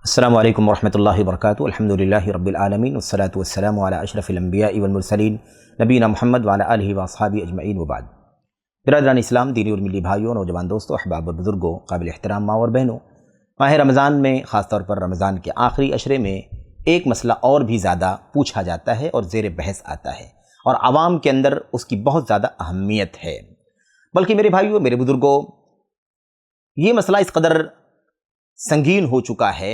السلام علیکم ورحمۃ اللہ وبرکاتہ۔ الحمدللہ رب العالمین والصلاة والسلام علی اشرف الانبیاء والمرسلین نبینا محمد وعلی آلہ واصحابہ اجمعین وبعد۔ برادران اسلام، دینی اور ملی بھائیوں، نوجوان دوستوں، احباب اور بزرگوں، قابل احترام ماں اور بہنوں، ماہ رمضان میں خاص طور پر رمضان کے آخری عشرے میں ایک مسئلہ اور بھی زیادہ پوچھا جاتا ہے اور زیر بحث آتا ہے، اور عوام کے اندر اس کی بہت زیادہ اہمیت ہے۔ بلکہ میرے بھائیوں، میرے بزرگوں، یہ مسئلہ اس قدر سنگین ہو چکا ہے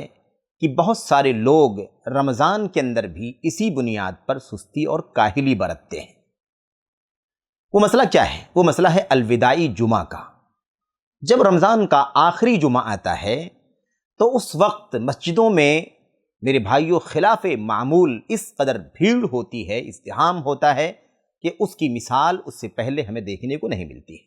کہ بہت سارے لوگ رمضان کے اندر بھی اسی بنیاد پر سستی اور کاہلی برتتے ہیں۔ وہ مسئلہ کیا ہے؟ وہ مسئلہ ہے الوداعی جمعہ کا۔ جب رمضان کا آخری جمعہ آتا ہے تو اس وقت مسجدوں میں میرے بھائیوں خلاف معمول اس قدر بھیڑ ہوتی ہے، ازدحام ہوتا ہے کہ اس کی مثال اس سے پہلے ہمیں دیکھنے کو نہیں ملتی ہے۔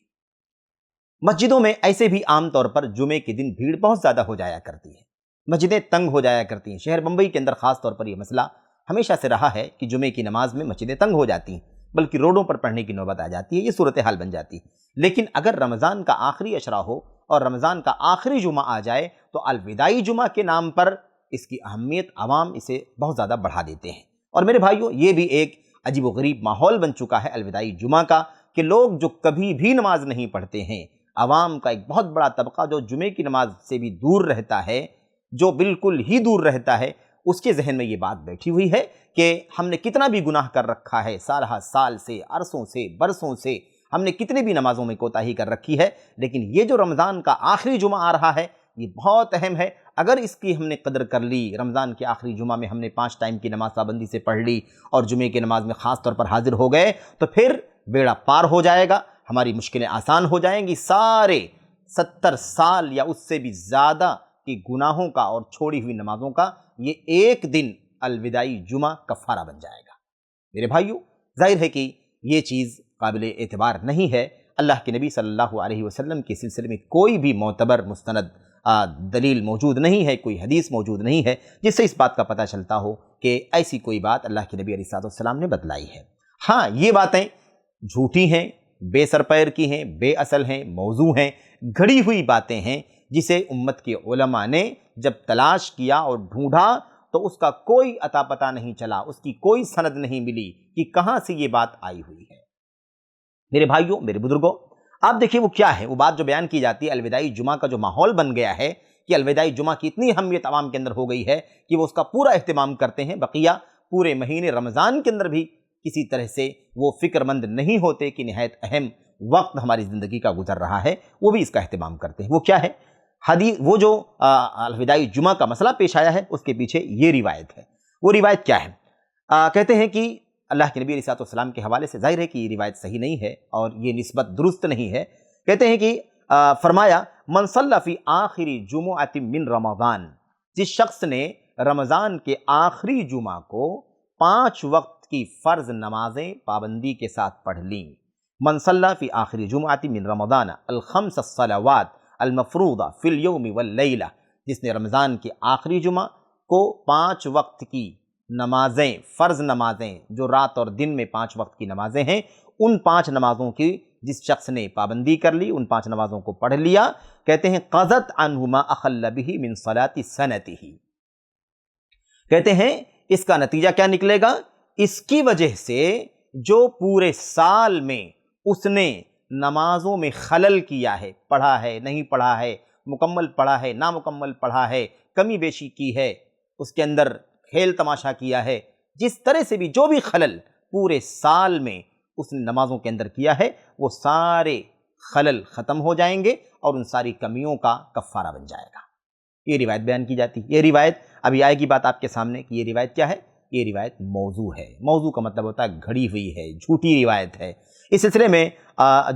مسجدوں میں ایسے بھی عام طور پر جمعے کے دن بھیڑ بہت زیادہ ہو جایا کرتی ہے، مسجدیں تنگ ہو جایا کرتی ہیں۔ شہر بمبئی کے اندر خاص طور پر یہ مسئلہ ہمیشہ سے رہا ہے کہ جمعے کی نماز میں مسجدیں تنگ ہو جاتی ہیں، بلکہ روڈوں پر پڑھنے کی نوبت آ جاتی ہے، یہ صورتحال بن جاتی ہے۔ لیکن اگر رمضان کا آخری عشرہ ہو اور رمضان کا آخری جمعہ آ جائے تو الوداعی جمعہ کے نام پر اس کی اہمیت عوام اسے بہت زیادہ بڑھا دیتے ہیں۔ اور میرے بھائیوں، یہ بھی ایک عجیب و غریب ماحول بن چکا ہے الوداعی جمعہ کا، کہ لوگ جو کبھی بھی نماز نہیں پڑھتے ہیں، عوام کا ایک بہت بڑا طبقہ جو جمعے کی نماز سے بھی دور رہتا ہے، جو بالکل ہی دور رہتا ہے، اس کے ذہن میں یہ بات بیٹھی ہوئی ہے کہ ہم نے کتنا بھی گناہ کر رکھا ہے، سالہ سال سے، عرصوں سے، برسوں سے ہم نے کتنے بھی نمازوں میں کوتاہی کر رکھی ہے، لیکن یہ جو رمضان کا آخری جمعہ آ رہا ہے یہ بہت اہم ہے۔ اگر اس کی ہم نے قدر کر لی، رمضان کے آخری جمعہ میں ہم نے 5 ٹائم کی نماز پابندی سے پڑھ لی اور جمعے کی نماز میں خاص طور پر حاضر ہو گئے، تو پھر بیڑا پار ہو جائے گا، ہماری مشکلیں آسان ہو جائیں گی۔ سارے 70 سال یا اس سے بھی زیادہ کی گناہوں کا اور چھوڑی ہوئی نمازوں کا یہ ایک دن الوداعی جمعہ کفارہ بن جائے گا۔ میرے بھائیوں، ظاہر ہے کہ یہ چیز قابل اعتبار نہیں ہے۔ اللہ کے نبی صلی اللہ علیہ وسلم کے سلسلے میں کوئی بھی معتبر مستند دلیل موجود نہیں ہے، کوئی حدیث موجود نہیں ہے جس سے اس بات کا پتہ چلتا ہو کہ ایسی کوئی بات اللہ کے نبی علیہ السلام نے بتلائی ہے۔ ہاں، یہ باتیں جھوٹی ہیں، بے سر پیر کی ہیں، بے اصل ہیں، موضوع ہیں، گھڑی ہوئی باتیں ہیں، جسے امت کے علماء نے جب تلاش کیا اور ڈھونڈا تو اس کا کوئی اتا پتہ نہیں چلا، اس کی کوئی سند نہیں ملی کہ کہاں سے یہ بات آئی ہوئی ہے۔ میرے بھائیوں، میرے بزرگوں، آپ دیکھیں وہ کیا ہے، وہ بات جو بیان کی جاتی ہے، الوداعی جمعہ کا جو ماحول بن گیا ہے کہ الوداعی جمعہ کی اتنی اہمیت عوام کے اندر ہو گئی ہے کہ وہ اس کا پورا اہتمام کرتے ہیں، بقیہ پورے مہینے رمضان کے اندر بھی کسی طرح سے وہ فکر مند نہیں ہوتے کہ نہایت اہم وقت ہماری زندگی کا گزر رہا ہے، وہ بھی اس کا اہتمام کرتے ہیں۔ وہ کیا ہے حدیث؟ وہ جو الوداعی جمعہ کا مسئلہ پیش آیا ہے اس کے پیچھے یہ روایت ہے۔ وہ روایت کیا ہے؟ کہتے ہیں کہ اللہ کے نبی علیہ السلام کے حوالے سے ظاہر ہے کہ یہ روایت صحیح نہیں ہے اور یہ نسبت درست نہیں ہے۔ کہتے ہیں کہ فرمایا من صلی فی آخری جمعۃ من رمضان، جس شخص نے رمضان کے آخری جمعہ کو 5 وقت کی فرض نمازیں پابندی کے ساتھ پڑھ لیں۔ من صلی فی آخری جمعۃ من رمضان الخمس الصلوات المفروضہ فی الیوم واللیلہ، جس نے رمضان کے آخری جمعہ کو 5 وقت کی نمازیں، فرض نمازیں جو رات اور دن میں 5 وقت کی نمازیں ہیں، ان 5 نمازوں کی جس شخص نے پابندی کر لی، ان 5 نمازوں کو پڑھ لیا، کہتے ہیں قضت عنہ ما اخل بہ من صلاۃ سنتہ، کہتے ہیں اس کا نتیجہ کیا نکلے گا؟ اس کی وجہ سے جو پورے سال میں اس نے نمازوں میں خلل کیا ہے، پڑھا ہے، نہیں پڑھا ہے، مکمل پڑھا ہے، نامکمل پڑھا ہے، کمی بیشی کی ہے، اس کے اندر کھیل تماشا کیا ہے، جس طرح سے بھی جو بھی خلل پورے سال میں اس نے نمازوں کے اندر کیا ہے، وہ سارے خلل ختم ہو جائیں گے اور ان ساری کمیوں کا کفارہ بن جائے گا۔ یہ روایت بیان کی جاتی ہے۔ یہ روایت ابھی آئے گی بات آپ کے سامنے کہ یہ روایت کیا ہے۔ یہ روایت موضوع ہے۔ موضوع کا مطلب ہوتا ہے گھڑی ہوئی ہے، جھوٹی روایت ہے۔ اس سلسلے میں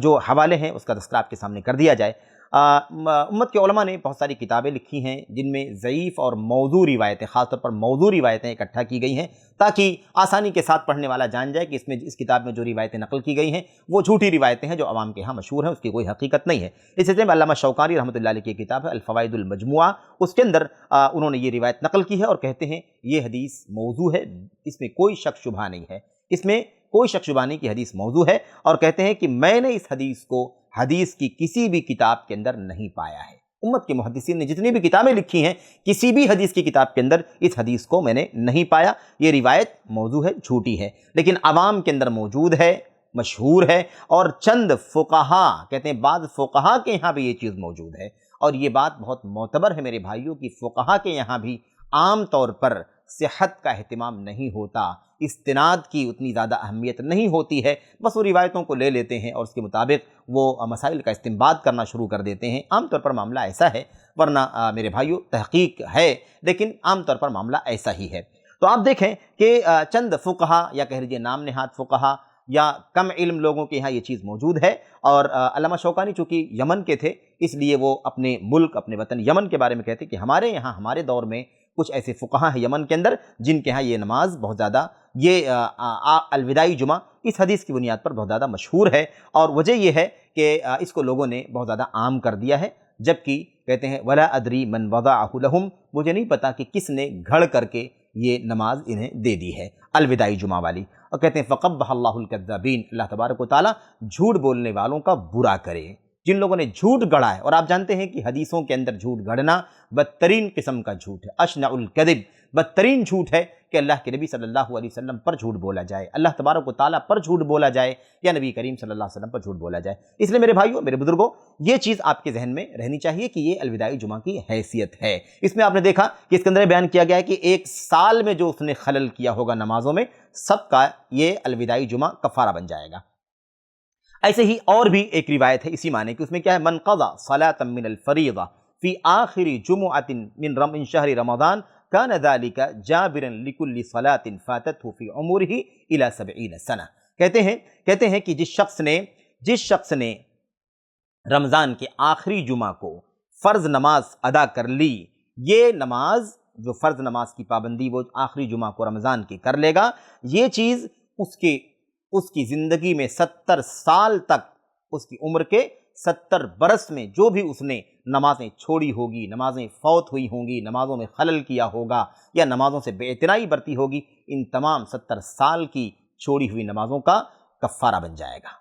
جو حوالے ہیں اس کا تذکرہ آپ کے سامنے کر دیا جائے۔ امت کے علماء نے بہت ساری کتابیں لکھی ہیں جن میں ضعیف اور موضوع روایتیں، خاص طور پر موضوع روایتیں اکٹھا کی گئی ہیں تاکہ آسانی کے ساتھ پڑھنے والا جان جائے کہ اس کتاب میں جو روایتیں نقل کی گئی ہیں وہ جھوٹی روایتیں ہیں جو عوام کے ہاں مشہور ہیں، اس کی کوئی حقیقت نہیں ہے۔ اس سلسلے میں علامہ شوکانی رحمۃ اللہ علیہ کی کتاب ہے الفوائد المجموعہ، اس کے اندر انہوں نے یہ روایت نقل کی ہے اور کہتے ہیں یہ حدیث موضوع ہے، اس میں کوئی شک شبہ نہیں ہے، اس میں کوئی شک شبہ نہیں کہ حدیث موضوع ہے، اور کہتے ہیں کہ میں نے اس حدیث کو حدیث کی کسی بھی کتاب کے اندر نہیں پایا ہے۔ امت کے محدثین نے جتنی بھی کتابیں لکھی ہیں، کسی بھی حدیث کی کتاب کے اندر اس حدیث کو میں نے نہیں پایا۔ یہ روایت موضوع ہے، جھوٹی ہے، لیکن عوام کے اندر موجود ہے، مشہور ہے، اور چند فقہا کہتے ہیں بعض فقہا کے یہاں بھی یہ چیز موجود ہے، اور یہ بات بہت معتبر ہے میرے بھائیوں کی فقہا کے یہاں بھی عام طور پر صحت کا اہتمام نہیں ہوتا، استناد کی اتنی زیادہ اہمیت نہیں ہوتی ہے، بس وہ روایتوں کو لے لیتے ہیں اور اس کے مطابق وہ مسائل کا استنباط کرنا شروع کر دیتے ہیں۔ عام طور پر معاملہ ایسا ہے، ورنہ میرے بھائیوں تحقیق ہے، لیکن عام طور پر معاملہ ایسا ہی ہے۔ تو آپ دیکھیں کہ چند فقہا یا کہہ لیجیے نام نہاد فقہا یا کم علم لوگوں کے یہاں یہ چیز موجود ہے، اور علامہ شوکانی چونکہ یمن کے تھے اس لیے وہ اپنے ملک، اپنے وطن یمن کے بارے میں کہتے کہ ہمارے یہاں ہمارے دور میں کچھ ایسے فقہا ہیں یمن کے اندر جن کے ہاں یہ نماز بہت زیادہ، یہ الوداعی جمعہ اس حدیث کی بنیاد پر بہت زیادہ مشہور ہے، اور وجہ یہ ہے کہ اس کو لوگوں نے بہت زیادہ عام کر دیا ہے، جبکہ کہتے ہیں ولا ادری من وضعہ لہم، مجھے نہیں پتا کہ کس نے گھڑ کر کے یہ نماز انہیں دے دی ہے الوداعی جمعہ والی، اور کہتے ہیں فقبح اللہ الکذابین، اللہ تبارک و تعالیٰ جھوٹ بولنے والوں کا برا کرے، جن لوگوں نے جھوٹ گڑھا ہے۔ اور آپ جانتے ہیں کہ حدیثوں کے اندر جھوٹ گڑھنا بدترین قسم کا جھوٹ ہے، اشنع الکذب، بدترین جھوٹ ہے کہ اللہ کے نبی صلی اللہ علیہ وسلم پر جھوٹ بولا جائے، اللہ تبارک و تعالیٰ پر جھوٹ بولا جائے، یا نبی کریم صلی اللہ علیہ وسلم پر جھوٹ بولا جائے۔ اس لیے میرے بھائیوں، میرے بزرگوں، یہ چیز آپ کے ذہن میں رہنی چاہیے کہ یہ الوداعی جمعہ کی حیثیت ہے۔ اس میں آپ نے دیکھا کہ اس کے اندر بیان کیا گیا ہے کہ ایک سال میں جو اس نے خلل کیا ہوگا نمازوں میں، سب کا یہ الوداعی جمعہ کفارہ بن جائے گا۔ ایسے ہی اور بھی ایک روایت ہے اسی معنی کہ اس میں کیا ہے، من قضى صلاة من الفریضہ فی آخر جمعۃ من شہر رمضان کان ذلک جابرا لکل صلاۃ فاتته فی عمرہ الی 70 سنہ۔ کہتے ہیں کہ جس شخص نے رمضان کے آخری جمعہ کو فرض نماز ادا کر لی، یہ نماز جو فرض نماز کی پابندی وہ آخری جمعہ کو رمضان کی کر لے گا، یہ چیز اس کی زندگی میں 70 سال تک، اس کی عمر کے 70 برس میں جو بھی اس نے نمازیں چھوڑی ہوگی، نمازیں فوت ہوئی ہوں گی، نمازوں میں خلل کیا ہوگا یا نمازوں سے بے اعتنائی برتی ہوگی، ان تمام 70 سال کی چھوڑی ہوئی نمازوں کا کفارہ بن جائے گا۔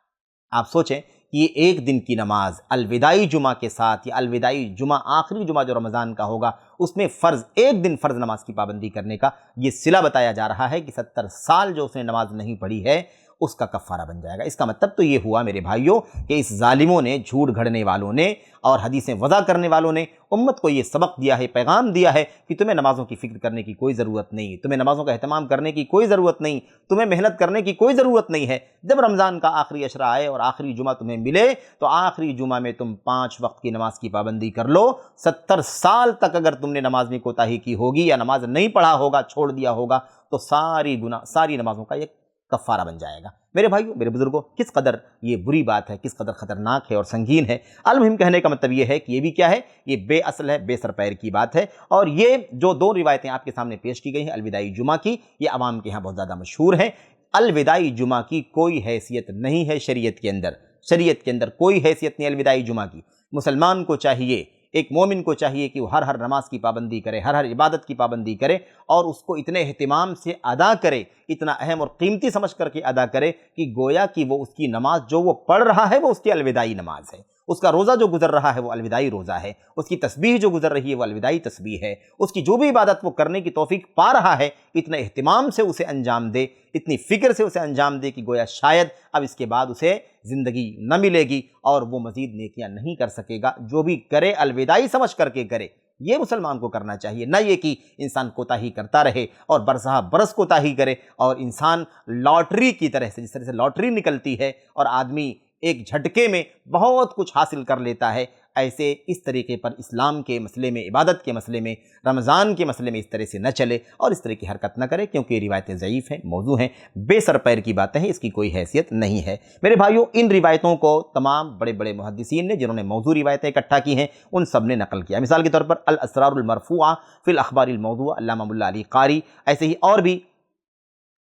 آپ سوچیں کہ یہ ایک دن کی نماز الوداعی جمعہ کے ساتھ، یا الوداعی جمعہ آخری جمعہ جو رمضان کا ہوگا اس میں ایک دن فرض نماز کی پابندی کرنے کا یہ صلہ بتایا جا رہا ہے کہ 70 سال جو اس نے نماز نہیں پڑھی ہے اس کا کفارہ بن جائے گا۔ اس کا مطلب تو یہ ہوا میرے بھائیوں کہ اس ظالموں نے، جھوٹ گھڑنے والوں نے اور حدیثیں وضع کرنے والوں نے امت کو یہ سبق دیا ہے، پیغام دیا ہے کہ تمہیں نمازوں کی فکر کرنے کی کوئی ضرورت نہیں، تمہیں نمازوں کا اہتمام کرنے کی کوئی ضرورت نہیں، تمہیں محنت کرنے کی کوئی ضرورت نہیں ہے۔ جب رمضان کا آخری عشرہ آئے اور آخری جمعہ تمہیں ملے تو آخری جمعہ میں تم 5 وقت کی نماز کی پابندی کر لو۔ 70 سال تک اگر تم نے نماز میں کوتاہی کی ہوگی یا نماز نہیں پڑھا ہوگا، چھوڑ دیا ہوگا، تو ساری نمازوں کا یہ کفارہ بن جائے گا۔ میرے بھائیوں، میرے بزرگوں، کس قدر یہ بری بات ہے، کس قدر خطرناک ہے اور سنگین ہے۔ المہم کہنے کا مطلب یہ ہے کہ یہ بھی کیا ہے، یہ بے اصل ہے، بے سر پیر کی بات ہے، اور یہ جو 2 روایتیں آپ کے سامنے پیش کی گئی ہیں الوداعی جمعہ کی، یہ عوام کے ہاں بہت زیادہ مشہور ہیں۔ الوداعی جمعہ کی کوئی حیثیت نہیں ہے شریعت کے اندر کوئی حیثیت نہیں الوداعی جمعہ کی۔ مسلمان کو چاہیے، ایک مومن کو چاہیے کہ وہ ہر نماز کی پابندی کرے، ہر عبادت کی پابندی کرے، اور اس کو اتنے اہتمام سے ادا کرے، اتنا اہم اور قیمتی سمجھ کر کے ادا کرے کہ گویا کہ وہ اس کی نماز جو وہ پڑھ رہا ہے وہ اس کی الوداعی نماز ہے، اس کا روزہ جو گزر رہا ہے وہ الوداعی روزہ ہے، اس کی تسبیح جو گزر رہی ہے وہ الوداعی تسبیح ہے، اس کی جو بھی عبادت وہ کرنے کی توفیق پا رہا ہے اتنے اہتمام سے اسے انجام دے، اتنی فکر سے اسے انجام دے کہ گویا شاید اب اس کے بعد اسے زندگی نہ ملے گی اور وہ مزید نیکیاں نہیں کر سکے گا۔ جو بھی کرے الوداعی سمجھ کر کے کرے، یہ مسلمان کو کرنا چاہیے، نہ یہ کہ انسان کوتاہی کرتا رہے اور برسہ برس کوتاہی کرے، اور انسان لاٹری کی طرح سے، جس طرح سے لاٹری نکلتی ہے اور آدمی ایک جھٹکے میں بہت کچھ حاصل کر لیتا ہے، ایسے اس طریقے پر اسلام کے مسئلے میں، عبادت کے مسئلے میں، رمضان کے مسئلے میں اس طرح سے نہ چلے اور اس طرح کی حرکت نہ کرے، کیونکہ یہ روایتیں ضعیف ہیں، موضوع ہیں، بے سر پیر کی باتیں ہیں، اس کی کوئی حیثیت نہیں ہے۔ میرے بھائیوں، ان روایتوں کو تمام بڑے بڑے محدثین نے جنہوں نے موضوع روایتیں اکٹھا کی ہیں ان سب نے نقل کیا۔ مثال کے طور پر الاسرار المرفوعہ فی الاخبار الموضوعہ، علامہ ملا علی قاری، ایسے ہی اور بھی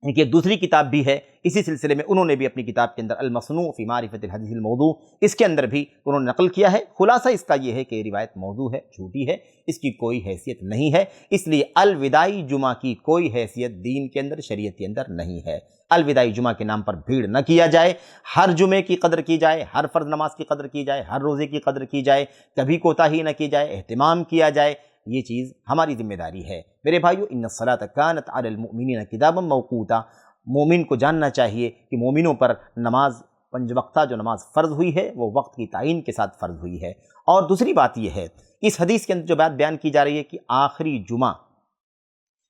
ان کی ایک دوسری کتاب بھی ہے اسی سلسلے میں، انہوں نے بھی اپنی کتاب کے اندر المصنوع فی معرفت الحدیث الموضوع، اس کے اندر بھی انہوں نے نقل کیا ہے۔ خلاصہ اس کا یہ ہے کہ یہ روایت موضوع ہے، جھوٹی ہے، اس کی کوئی حیثیت نہیں ہے، اس لیے الوداعی جمعہ کی کوئی حیثیت دین کے اندر، شریعت کے اندر نہیں ہے۔ الوداعی جمعہ کے نام پر بھیڑ نہ کیا جائے، ہر جمعے کی قدر کی جائے، ہر فرض نماز کی قدر کی جائے، ہر روزے کی قدر کی جائے، کبھی کوتاہی نہ کی جائے، اہتمام کیا جائے، یہ چیز ہماری ذمہ داری ہے۔ میرے بھائیو، ان الصلاۃ کانت علی المؤمنین کتابا موقوتا، مومن کو جاننا چاہیے کہ مومنوں پر نماز پنج وقتہ جو نماز فرض ہوئی ہے وہ وقت کی تعین کے ساتھ فرض ہوئی ہے۔ اور دوسری بات یہ ہے، اس حدیث کے اندر جو بات بیان کی جا رہی ہے کہ آخری جمعہ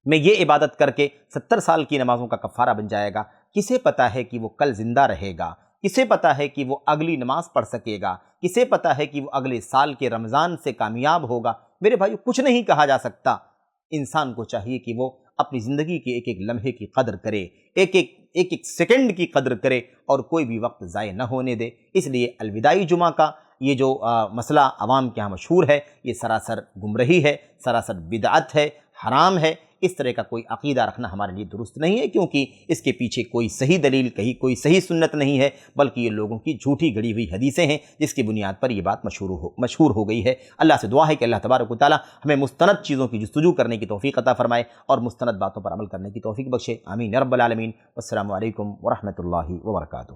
میں یہ عبادت کر کے 70 سال کی نمازوں کا کفارہ بن جائے گا، کسے پتہ ہے کہ وہ کل زندہ رہے گا، کسے پتہ ہے کہ وہ اگلی نماز پڑھ سکے گا، کسے پتہ ہے کہ وہ اگلے سال کے رمضان سے کامیاب ہوگا۔ میرے بھائیو، کچھ نہیں کہا جا سکتا۔ انسان کو چاہیے کہ وہ اپنی زندگی کے ایک ایک لمحے کی قدر کرے، ایک ایک سیکنڈ کی قدر کرے اور کوئی بھی وقت ضائع نہ ہونے دے۔ اس لیے الوداعی جمعہ کا یہ جو مسئلہ عوام کے ہاں مشہور ہے، یہ سراسر گمراہی ہے، سراسر بدعت ہے، حرام ہے۔ اس طرح کا کوئی عقیدہ رکھنا ہمارے لیے درست نہیں ہے، کیونکہ اس کے پیچھے کوئی صحیح دلیل، کہیں کوئی صحیح سنت نہیں ہے، بلکہ یہ لوگوں کی جھوٹی گڑی ہوئی حدیثیں ہیں جس کی بنیاد پر یہ بات مشہور ہو گئی ہے۔ اللہ سے دعا ہے کہ اللہ تبارک و تعالی ہمیں مستند چیزوں کی جستجو کرنے کی توفیق عطا فرمائے اور مستند باتوں پر عمل کرنے کی توفیق بخشے۔ آمین یا رب العالمین۔ والسلام علیکم ورحمۃ اللہ وبرکاتہ۔